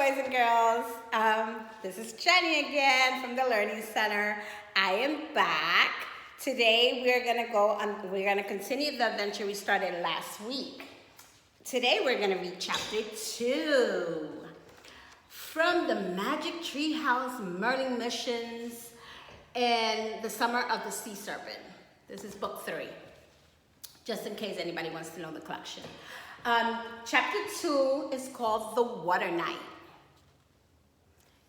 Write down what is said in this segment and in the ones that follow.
boys and girls. This is Jenny again from the Learning Center. I am back. Today we're gonna continue the adventure we started last week. Today we're gonna read chapter 2 from the Magic Treehouse Merlin Missions and the Summer of the Sea Serpent. This is book 3, just in case anybody wants to know the collection. Chapter 2 is called The Water Knight.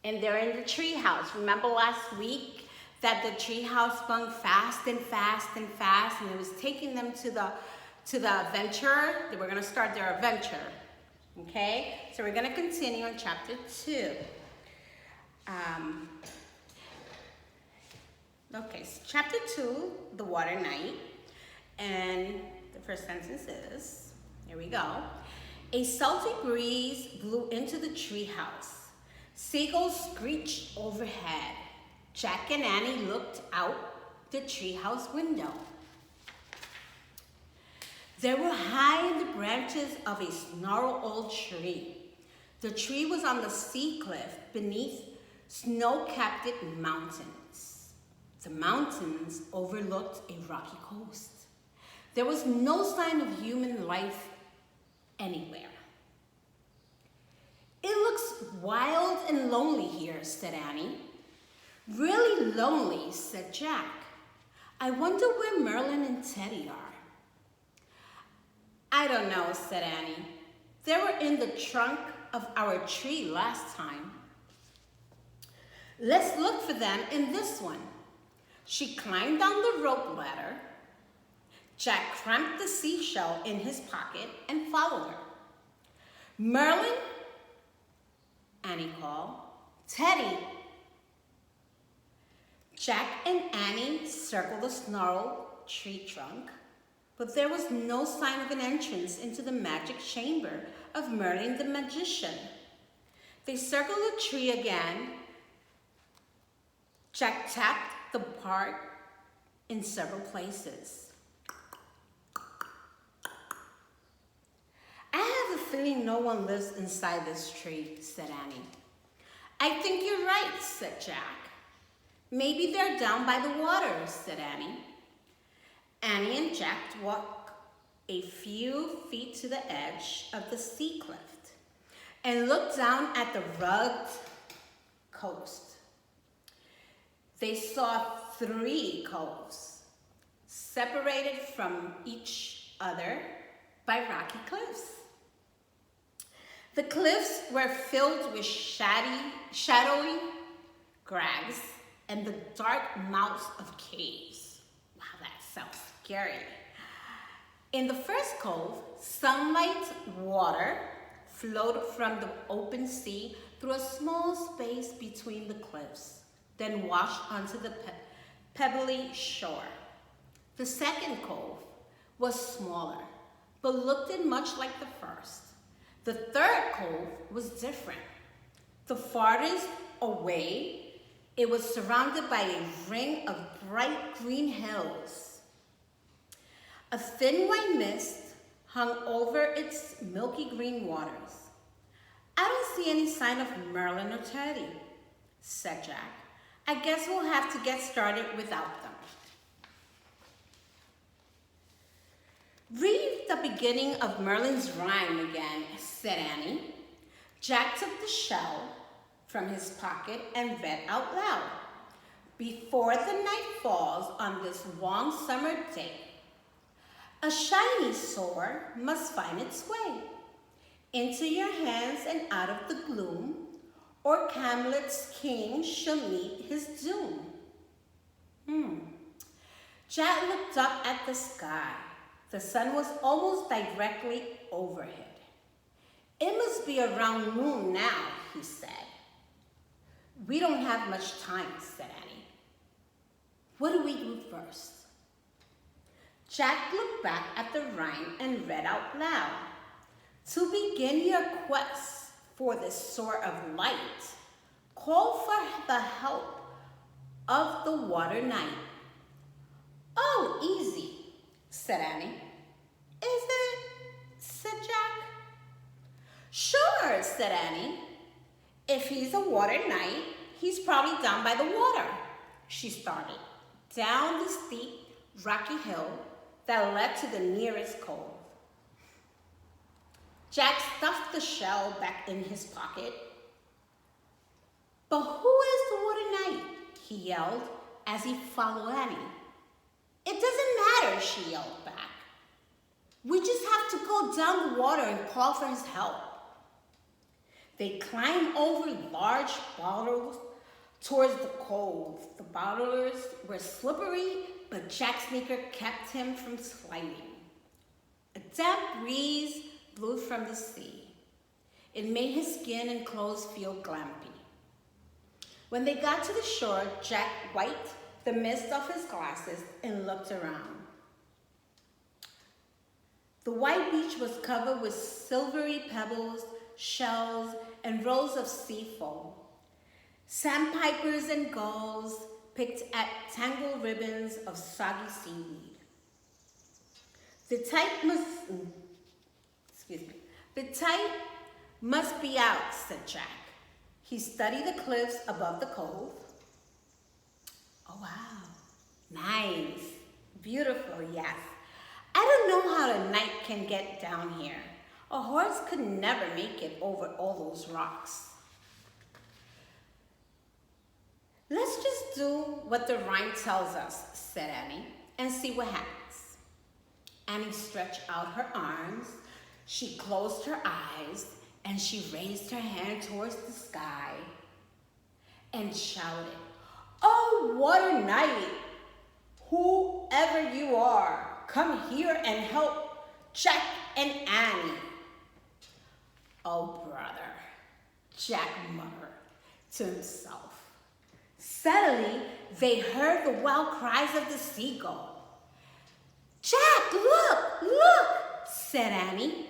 And they're in the treehouse. Remember last week that the treehouse spun fast and fast and fast, and it was taking them to the adventure. They were going to start their adventure. Okay? So we're going to continue on chapter 2. Okay, so chapter 2, The Water Knight. And the first sentence is, here we go. A salty breeze blew into the treehouse. Seagulls screeched overhead. Jack and Annie looked out the treehouse window. They were high in the branches of a gnarled old tree. The tree was on the sea cliff beneath snow-capped mountains. The mountains overlooked a rocky coast. There was no sign of human life anywhere. It looks wild and lonely here, said Annie. Really lonely, said Jack. I wonder where Merlin and Teddy are. I don't know, said Annie. They were in the trunk of our tree last time. Let's look for them in this one. She climbed down the rope ladder. Jack cramped the seashell in his pocket and followed her. Merlin, Annie called. Teddy. Jack and Annie circled the snarled tree trunk, but there was no sign of an entrance into the magic chamber of Merlin the magician. They circled the tree again. Jack tapped the bark in several places. I have a feeling no one lives inside this tree, said Annie. I think you're right, said Jack. Maybe they're down by the water, said Annie. Annie and Jack walked a few feet to the edge of the sea cliff and looked down at the rugged coast. They saw 3 coves, separated from each other by rocky cliffs. The cliffs were filled with shadowy crags and the dark mouths of caves. Wow, that sounds scary. In the first cove, sunlight water flowed from the open sea through a small space between the cliffs, then washed onto the pebbly shore. The second cove was smaller, but looked much like the first. The third cove was different. The farthest away, it was surrounded by a ring of bright green hills. A thin white mist hung over its milky green waters. I don't see any sign of Merlin or Teddy, said Jack. I guess we'll have to get started without them. Read the beginning of Merlin's rhyme again, said Annie. Jack took the shell from his pocket and read out loud. Before the night falls on this warm summer day, a shiny sword must find its way into your hands and out of the gloom, or Camelot's king shall meet his doom. Jack looked up at the sky. The sun was almost directly overhead. It must be around noon now, he said. We don't have much time, said Annie. What do we do first? Jack looked back at the rhyme and read out loud. To begin your quest for the sword of light, call for the help of the water knight. Oh, easy, said Annie. Is it? said Jack. Sure, said Annie. If he's a water knight, he's probably down by the water. She started down the steep, rocky hill that led to the nearest cove. Jack stuffed the shell back in his pocket. But who is the water knight? He yelled as he followed Annie. It doesn't matter, she yelled back. We just have to go down the water and call for his help. They climbed over large bottles towards the cove. The bottlers were slippery, but Jack's sneaker kept him from sliding. A damp breeze blew from the sea. It made his skin and clothes feel glampy. When they got to the shore, Jack wiped the mist off his glasses and looked around. The white beach was covered with silvery pebbles, shells, and rows of sea foam. Sandpipers and gulls picked at tangled ribbons of soggy seaweed. The tide must be out, said Jack. He studied the cliffs above the cove. Oh, wow. Nice. Beautiful, yes. I don't know how a knight can get down here. A horse could never make it over all those rocks. Let's just do what the rhyme tells us, said Annie, and see what happens. Annie stretched out her arms, she closed her eyes, and she raised her hand towards the sky and shouted, "Oh, water knight, whoever you are, come here and help Jack and Annie." Oh, brother, Jack murmured to himself. Suddenly, they heard the wild cries of the seagull. "Jack, look, look," said Annie.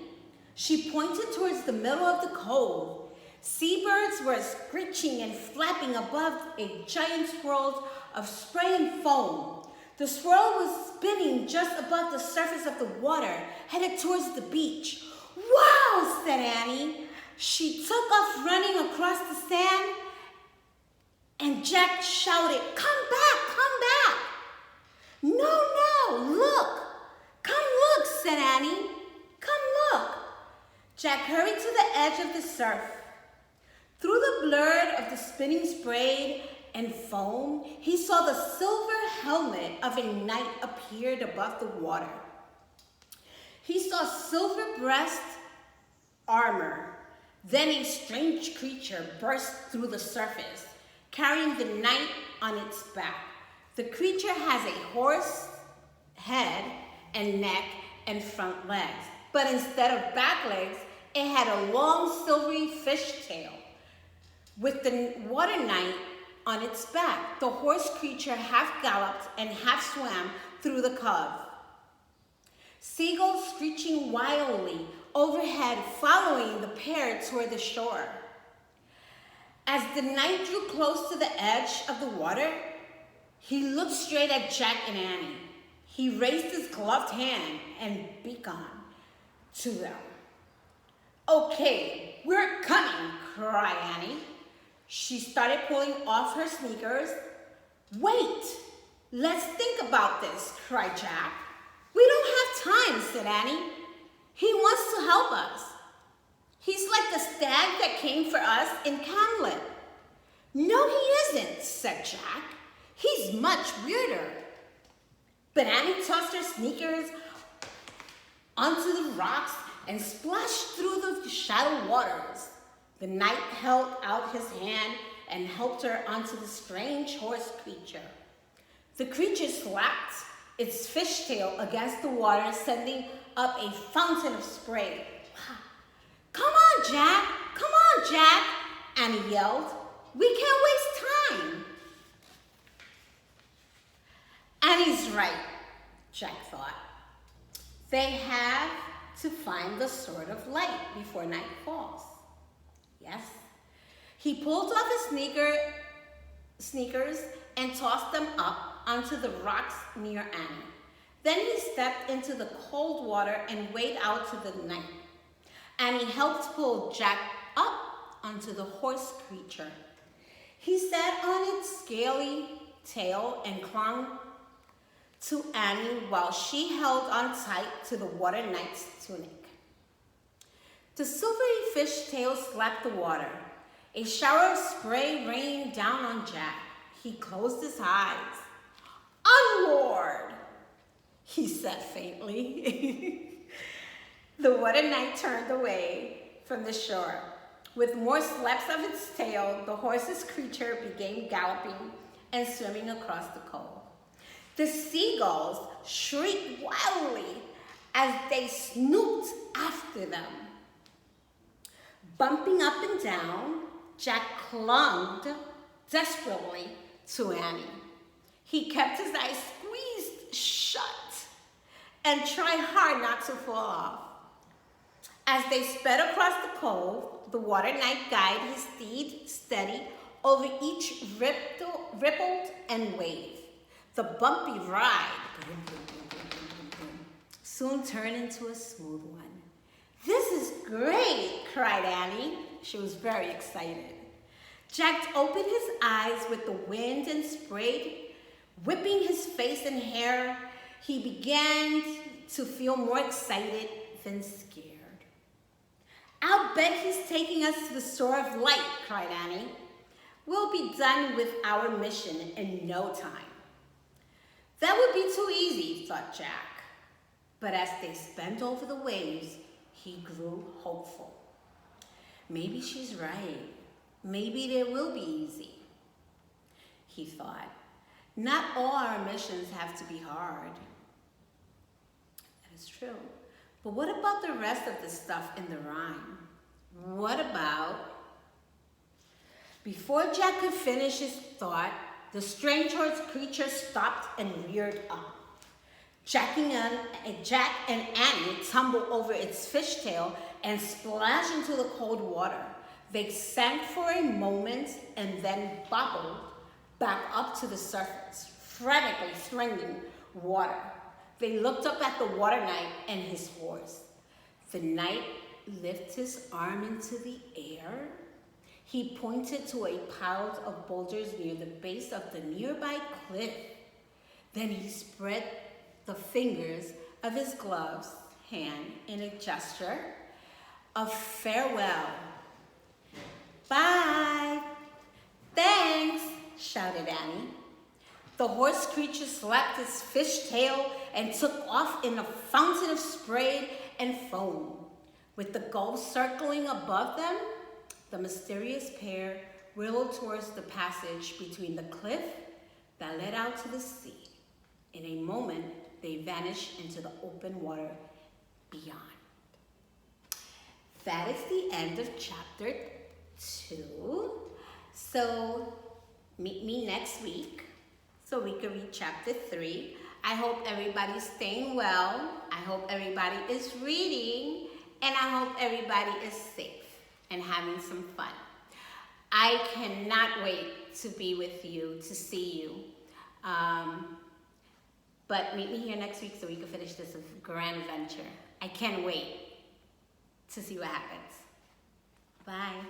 She pointed towards the middle of the cove. Seabirds were screeching and flapping above a giant swirl of spray and foam. The swirl was spinning just above the surface of the water, headed towards the beach. "Wow," said Annie. She took off running across the sand, and Jack shouted, "Come back, come back." "No, no, look. Come look," said Annie. "Come look." Jack hurried to the edge of the surf. Through the blur of the spinning spray and foam, he saw the silver helmet of a knight appeared above the water. He saw silver breast armor. Then a strange creature burst through the surface, carrying the knight on its back. The creature has a horse head and neck and front legs, but instead of back legs, it had a long silvery fish tail. With the water knight on its back, the horse creature half galloped and half swam through the cove. Seagulls screeching wildly overhead, following the pair toward the shore. As the knight drew close to the edge of the water, he looked straight at Jack and Annie. He raised his gloved hand and beckoned to them. "Okay, we're coming," cried Annie. She started pulling off her sneakers. "Wait, let's think about this," cried Jack. "We don't have time," said Annie. "He wants to help us. He's like the stag that came for us in Camlet." "No, he isn't," said Jack. "He's much weirder." But Annie tossed her sneakers onto the rocks and splashed through the shallow waters. The knight held out his hand and helped her onto the strange horse creature. The creature slapped its fishtail against the water, sending up a fountain of spray. "Come on, Jack! Come on, Jack!" Annie yelled. "We can't waste time." Annie's right, Jack thought. They have to find the Sword of Light before night falls. Yes. He pulled off his sneakers and tossed them up onto the rocks near Annie. Then he stepped into the cold water and waded out to the night. Annie helped pull Jack up onto the horse creature. He sat on its scaly tail and clung to Annie while she held on tight to the water knight's tunic. The silvery fishtail slapped the water. A shower of spray rained down on Jack. He closed his eyes. "Onward!" he said faintly. The water knight turned away from the shore. With more slaps of its tail, the horse's creature began galloping and swimming across the cove. The seagulls shrieked wildly as they snooped after them. Bumping up and down, Jack clung desperately to Annie. He kept his eyes squeezed shut and tried hard not to fall off. As they sped across the cove, the water knight guided his steed steady over each ripple and wave. The bumpy ride soon turned into a smooth one. "This is great," cried Annie. She was very excited. Jack opened his eyes with the wind and spray whipping his face and hair. He began to feel more excited than scared. "I'll bet he's taking us to the Store of Light," cried Annie. "We'll be done with our mission in no time." That would be too easy, thought Jack. But as they sped over the waves, he grew hopeful. Maybe she's right. Maybe they will be easy, he thought. Not all our missions have to be hard. That is true. But what about the rest of the stuff in the rhyme? What about... Before Jack could finish his thought, the strange horse creature stopped and reared up. Jack and Annie tumbled over its fishtail and splashed into the cold water. They sank for a moment and then bobbled back up to the surface, frantically slinging water. They looked up at the water knight and his horse. The knight lifted his arm into the air. He pointed to a pile of boulders near the base of the nearby cliff. Then he spread the fingers of his gloves hand in a gesture of farewell. "Bye." "Thanks," shouted Annie. The horse creature slapped its fish tail and took off in a fountain of spray and foam. With the gulls circling above them, the mysterious pair whirled towards the passage between the cliff that led out to the sea. In a moment, they vanished into the open water beyond. That is the end of chapter 2. So meet me next week so we can read chapter 3. I hope everybody's staying well. I hope everybody is reading. And I hope everybody is safe and having some fun. I cannot wait to be with you, to see you. But meet me here next week so we can finish this grand adventure. I can't wait to see what happens. Bye.